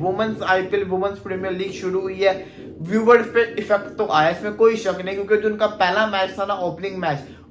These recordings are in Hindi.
Women's IPL women's premier league शुरू हुई है। व्यूवर्स पे इफेक्ट तो आया, इसमें कोई शक नहीं, क्योंकि जो उनका पहला मैच था ना,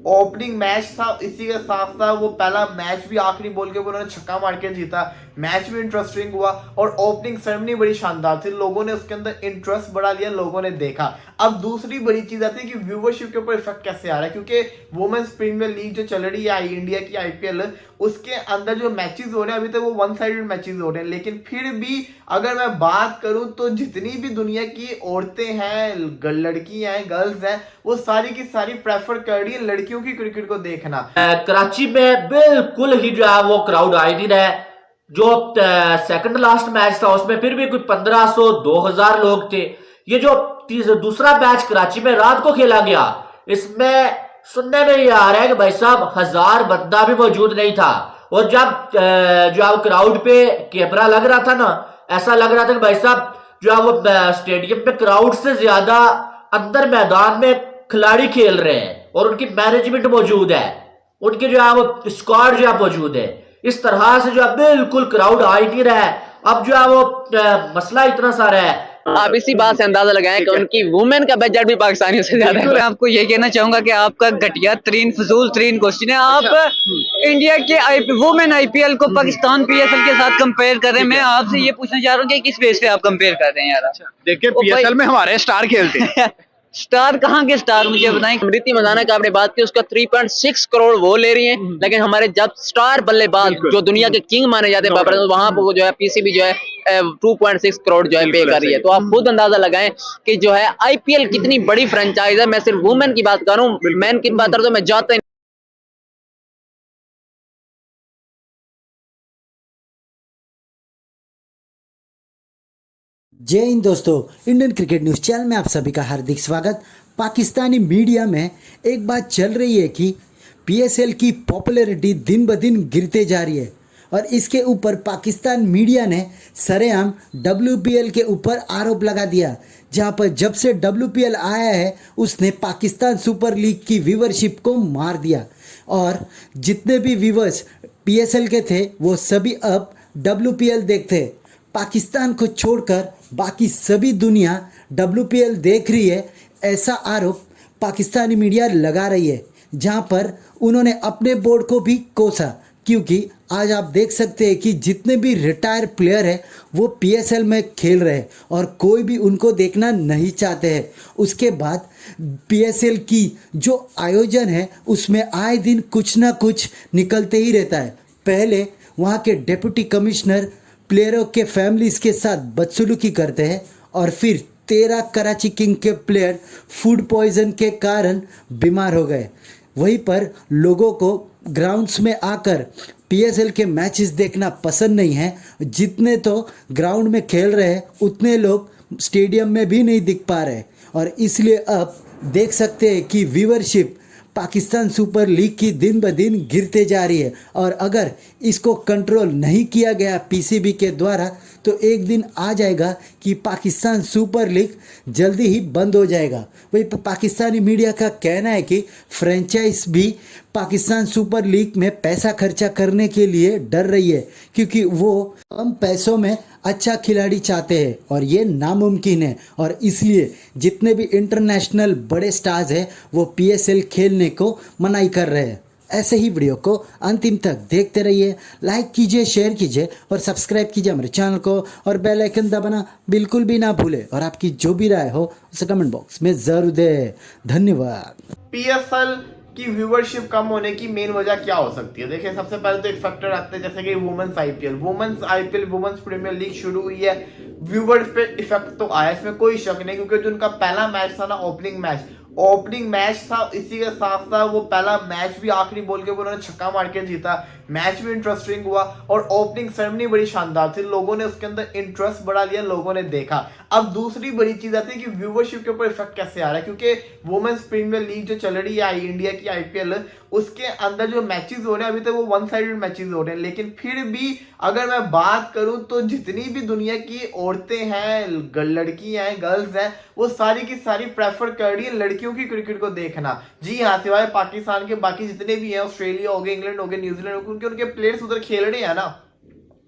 ओपनिंग मैच था, इसी के साथ साथ वो पहला मैच भी आखिरी बॉल के ऊपर उन्होंने छक्का मार के जीता। मैच भी इंटरेस्टिंग हुआ और ओपनिंग सेरेमनी बड़ी शानदार थी, लोगों ने उसके अंदर इंटरेस्ट बढ़ा लिया, लोगों ने देखा। अब दूसरी बड़ी चीज आती है कि व्यूवरशिप के ऊपर इफेक्ट कैसे आ रहा है, क्योंकि वुमेन्स प्रीमियर लीग जो चल रही है इंडिया की आईपीएल, उसके अंदर जो मैचेस हो रहे हैं अभी तक वो वन साइडेड मैचेस हो रहे हैं। लेकिन फिर भी अगर मैं बात करूं तो जितनी भी दुनिया की औरतें हैं, लड़कियां हैं, गर्ल्स हैं, वो सारी की सारी प्रेफर कर रही है लड़कियों की क्रिकेट को देखना। कराची में बिल्कुल ही जो है वो क्राउड आई नहीं रहा। जो सेकंड लास्ट मैच था उसमें फिर भी कुछ 1500 2000 लोग थे। ये जो दूसरा मैच कराची में रात को खेला गया, इसमें सुनने में ये आ रहा है कि भाई साहब 1000 बंदा भी मौजूद नहीं था। और जब जो है क्राउड पे कैमरा लग रहा था ना, ऐसा लग रहा था कि भाई साहब जो है वो स्टेडियम में क्राउड से ज्यादा अंदर मैदान में खिलाड़ी खेल रहे हैं और उनकी मैनेजमेंट मौजूद है, उनके जो है वो स्क्वाड जो है मौजूद है। इस तरह से जो है बिल्कुल क्राउड आ ही नहीं रहा है। अब जो है वो मसला इतना सारा है। आप इसी बात से अंदाजा लगाएं कि उनकी वुमेन का बजट भी पाकिस्तानियों से ज्यादा है। मैं आपको ये कहना चाहूंगा कि आपका घटिया तरीन फजूल तरीन क्वेश्चन है। आप इंडिया के वुमेन आईपीएल को पाकिस्तान पीएसएल के साथ कंपेयर कर रहे हैं। मैं आपसे ये पूछना चाह रहा हूँ कि किस बेस पे आप कंपेयर कर रहे हैं यार। देखिए पीएसएल में हमारे स्टार खेलते हैं। स्टार कहाँ के स्टार मुझे बताएं। स्मृति मंदाना का आपने बात की, उसका 3.6 करोड़ वो ले रही है, लेकिन हमारे जब स्टार बल्लेबाज जो दुनिया के किंग माने जाते हैं वहां पर वो जो है पीसीबी जो है 2.6 करोड़ जो है पे कर रही है। तो आप खुद अंदाजा लगाएं कि जो है आईपीएल कितनी बड़ी फ्रेंचाइज है। मैं सिर्फ वुमेन की बात करूं, मैन की बात करूं तो मैं जाता जय हिंद दोस्तों, इंडियन क्रिकेट न्यूज़ चैनल में आप सभी का हार्दिक स्वागत। पाकिस्तानी मीडिया में एक बात चल रही है कि पीएसएल की पॉपुलैरिटी दिन ब दिन गिरते जा रही है और इसके ऊपर पाकिस्तान मीडिया ने सरेआम डब्ल्यूपीएल के ऊपर आरोप लगा दिया, जहां पर जब से डब्ल्यूपीएल आया है उसने पाकिस्तान सुपर लीग की व्यूवरशिप को मार दिया और जितने भी व्यूवर्स पीएसएल के थे वो सभी अब डब्ल्यूपीएल देखते हैं। पाकिस्तान को छोड़कर बाकी सभी दुनिया डब्ल्यूपीएल देख रही है, ऐसा आरोप पाकिस्तानी मीडिया लगा रही है, जहां पर उन्होंने अपने बोर्ड को भी कोसा, क्योंकि आज आप देख सकते हैं कि जितने भी रिटायर प्लेयर हैं वो पीएसएल में खेल रहे हैं और कोई भी उनको देखना नहीं चाहते हैं। उसके बाद पीएसएल की जो आयोजन है उसमें आए दिन कुछ ना कुछ निकलते ही रहता है। पहले वहाँ के डिप्टी कमिश्नर प्लेयरों के फैमिलीज़ के साथ बदसलूकी करते हैं और फिर 13 कराची किंग के प्लेयर फूड पॉइजन के कारण बीमार हो गए। वहीं पर लोगों को ग्राउंड्स में आकर पीएसएल के मैचेस देखना पसंद नहीं है। जितने तो ग्राउंड में खेल रहे हैं उतने लोग स्टेडियम में भी नहीं दिख पा रहे और इसलिए अब देख सकते हैं कि व्यूवरशिप पाकिस्तान सुपर लीग की दिन ब दिन गिरते जा रही है और अगर इसको कंट्रोल नहीं किया गया पीसीबी के द्वारा तो एक दिन आ जाएगा कि पाकिस्तान सुपर लीग जल्दी ही बंद हो जाएगा। वही पाकिस्तानी मीडिया का कहना है कि फ्रेंचाइज भी पाकिस्तान सुपर लीग में पैसा खर्चा करने के लिए डर रही है, क्योंकि वो कम पैसों में अच्छा खिलाड़ी चाहते हैं और ये नामुमकिन है और इसलिए जितने भी इंटरनेशनल बड़े स्टार्स हैं वो पीएसएल खेलने को मनाही कर रहे हैं। ऐसे ही वीडियो को अंतिम तक देखते रहिए, लाइक कीजिए, शेयर कीजिए और सब्सक्राइब कीजिए हमारे चैनल को और बेल आइकन दबाना बिल्कुल भी ना भूले और आपकी जो भी राय हो उसे कमेंट बॉक्स में ज़रूर दें। धन्यवाद। पीएसएल की व्यूवरशिप कम होने की मेन वजह क्या हो सकती है? देखिए, सबसे पहले तो एक फैक्टर आते हैं जैसे कि women's IPL women's premier league शुरू हुई है। व्यूवर्स पे इफेक्ट तो आया, इसमें कोई शक नहीं, क्योंकि जो उनका पहला मैच था ना, ओपनिंग मैच था, इसी के साथ साथ वो पहला मैच भी आखिरी बॉल के ऊपर उन्होंने छक्का मार के जीता। मैच भी इंटरेस्टिंग हुआ और ओपनिंग सेरेमनी बड़ी शानदार थी, लोगों ने उसके अंदर इंटरेस्ट बढ़ा लिया, लोगों ने देखा। अब दूसरी बड़ी चीज आती है कि व्यूवरशिप के ऊपर इफेक्ट कैसे आ रहा है, क्योंकि वुमेन्स प्रीमियर लीग जो चल रही है इंडिया की आईपीएल, उसके अंदर जो मैचेस हो रहे हैं अभी तक वो वन साइडेड मैचेस हो रहे हैं। लेकिन फिर भी अगर मैं बात करूं तो जितनी भी दुनिया की औरतें हैं, लड़कियां हैं, गर्ल्स हैं, वो सारी की सारी प्रेफर कर रही है लड़कियों की क्रिकेट को देखना। जी हाँ, सिवाय पाकिस्तान के बाकी जितने भी हैं, ऑस्ट्रेलिया हो गए, इंग्लैंड हो गए, न्यूजीलैंड हो गए, उनके प्लेयर्स उधर खेल रहे हैं ना,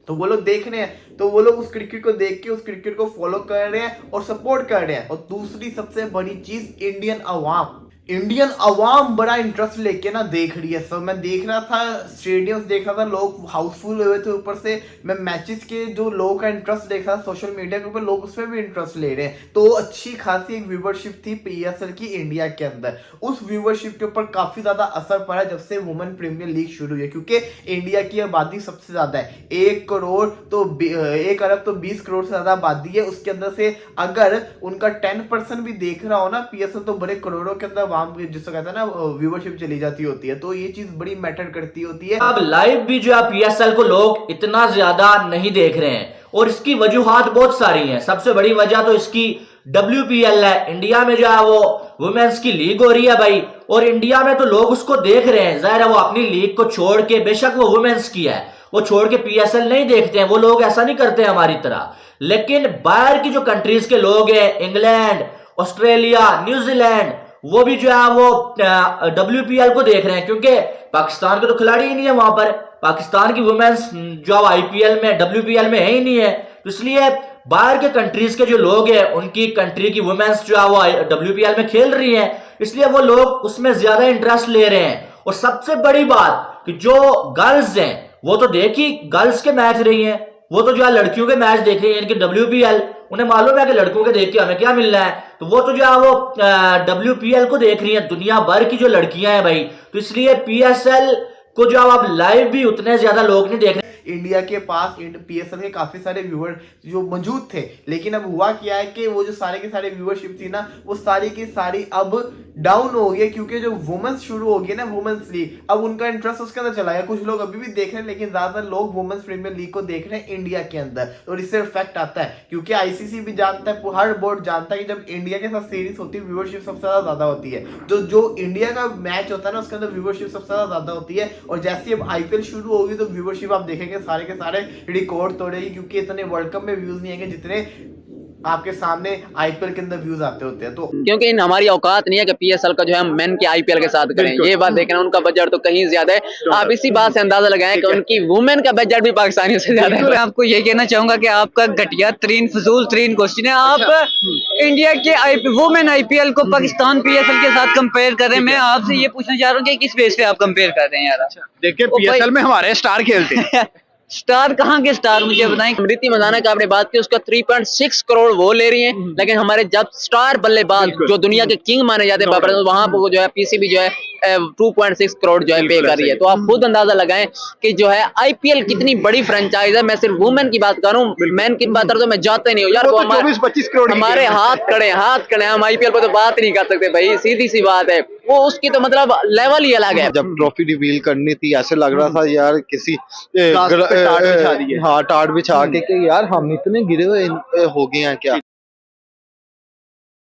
तो वो लोग देख रहे हैं, तो वो लोग उस क्रिकेट को देख के उस क्रिकेट को फॉलो कर रहे हैं और सपोर्ट कर रहे हैं। और दूसरी सबसे बड़ी चीज, इंडियन अवाम बड़ा इंटरेस्ट लेके ना देख रही है। सो मैं देख रहा था, स्टेडियम्स देख रहा था, लोग हाउसफुल हुए थे। ऊपर से मैं मैचेस के जो लोगों का इंटरेस्ट देख रहा था सोशल मीडिया के ऊपर, लोग उसमें भी इंटरेस्ट ले रहे हैं। तो अच्छी खासी एक व्यूवरशिप थी पीएसएल की इंडिया के अंदर। उस व्यूवरशिप के ऊपर काफी ज्यादा असर पड़ा जब से वुमेन प्रीमियर लीग शुरू हुई है, क्योंकि इंडिया की आबादी सबसे ज्यादा है, 1 अरब तो 20 करोड़ से ज्यादा आबादी है। उसके अंदर से अगर उनका 10% भी देख रहा हो ना पीएसएल, तो बड़े करोड़ों के अंदर जिसको कहते हैं ना व्यूवरशिप चली जाती होती है। तो ये चीज बड़ी मैटर करती होती है। अब लाइव भी जो है पीएसएल को लोग इतना ज्यादा नहीं देख रहे हैं और इसकी वजूहात बहुत सारी हैं। सबसे बड़ी वजह तो इसकी WPL है। इंडिया में जो है वो वुमेन्स की लीग हो रही है भाई, और इंडिया में तो लोग उसको देख रहे हैं। जाहिर है वो अपनी लीग को छोड़ के, बेशक वो वुमेन्स की है, वो छोड़ के पीएसएल नहीं देखते हैं। वो लोग ऐसा नहीं करते हमारी तरह। लेकिन बाहर की जो कंट्रीज के लोग हैं, इंग्लैंड, ऑस्ट्रेलिया, न्यूजीलैंड, वो भी जो है वो WPL को देख रहे हैं, क्योंकि पाकिस्तान के तो खिलाड़ी ही नहीं है वहां पर। पाकिस्तान की वुमेन्स जो IPL में, WPL में है ही नहीं है। तो इसलिए बाहर के कंट्रीज के जो लोग हैं, उनकी कंट्री की वुमेन्स जो है वो WPL में खेल रही हैं, इसलिए वो लोग उसमें ज्यादा इंटरेस्ट ले रहे हैं। और सबसे बड़ी बात कि जो गर्ल्स हैं वो तो देखी गर्ल्स के मैच रही हैं, वो तो जो है लड़कियों के मैच देख रही है, इनकी WPL। उन्हें मालूम है कि लड़कों के देख के हमें क्या मिलना है, तो वो तो जो है वो WPL को देख रही है, दुनिया भर की जो लड़कियां हैं भाई। तो इसलिए PSL को जो अब लाइव भी उतने ज्यादा लोग नहीं देख रहे। इंडिया के पास पीएसएल के काफी सारे व्यूअर जो मौजूद थे, लेकिन अब हुआ क्या है कि वो जो सारे के सारे व्यूअरशिप थी ना, वो सारी की सारी अब डाउन हो गई, क्योंकि जो वुमेन्स शुरू हो गई ना, वुमेन्स लीग, अब उनका इंटरेस्ट उसके अंदर चला गया। कुछ लोग अभी भी देख रहे हैं, लेकिन ज्यादातर लोग वुमेन्स प्रीमियर लीग को देख रहे हैं इंडिया के अंदर। और इससे इफेक्ट आता है, क्योंकि आईसीसी भी जानता है, हर बोर्ड जानता है कि जब इंडिया के साथ सीरीज होती है, व्यूअरशिप सबसे ज्यादा होती है। जो इंडिया का मैच होता है ना, उसके अंदर व्यूअरशिप सबसे ज्यादा होती है। और जैसे अब IPL शुरू होगी तो व्यूअरशिप आप देखेंगे सारे के सारे रिकॉर्ड तोड़ेगी, क्योंकि इतने वर्ल्ड कप में व्यूज नहीं आएंगे जितने आपके सामने IPL के अंदर व्यूज आते होते हैं। तो क्योंकि इन हमारी औकात नहीं है कि PSL का जो है हम मेन के IPL के साथ करें। ये बात देखना, उनका बजट तो कहीं ज्यादा है। आप इसी बात से अंदाजा लगाएं कि उनकी वुमेन का बजट भी पाकिस्तानियों से ज्यादा है। मैं आपको ये कहना चाहूंगा कि आपका घटिया तरीन फजूल तरीन क्वेश्चन है। आप इंडिया के वुमेन IPL को पाकिस्तान PSL के साथ कंपेयर कर रहे हैं। मैं आपसे ये पूछना चाह रहा हूँ कि किस बेस पे आप कंपेयर कर रहे हैं यार? देखिए PSL में हमारे स्टार खेलते हैं। स्टार कहाँ के स्टार, मुझे बताएं। स्मृति मंदाना का आपने बात की, उसका 3.6 करोड़ वो ले रही हैं, लेकिन हमारे जब स्टार बल्लेबाज जो दुनिया के किंग माने जाते हैं वहां पर जो है PCB जो है 2.6 करोड़ जो है पे कर रही है। तो आप खुद अंदाजा लगाएं कि जो है IPL कितनी बड़ी फ्रेंचाइज है। मैं सिर्फ वुमेन की बात कर रहा हूँ, मैन की बात तो मैं जाता ही नहीं हूँ यार। वो 24-25 करोड़ हमारे हाथ खड़े, हम IPL पर तो बात नहीं कर सकते भाई, सीधी सी बात है। वो उसकी तो मतलब लेवल ही अलग है। जब ट्रॉफी रिवील करनी थी, ऐसे लग रहा था यार किसी टाट बिछा रही है। हाँ, टाट बिछा के कि यार हम इतने गिरे हुए हो गए हैं क्या।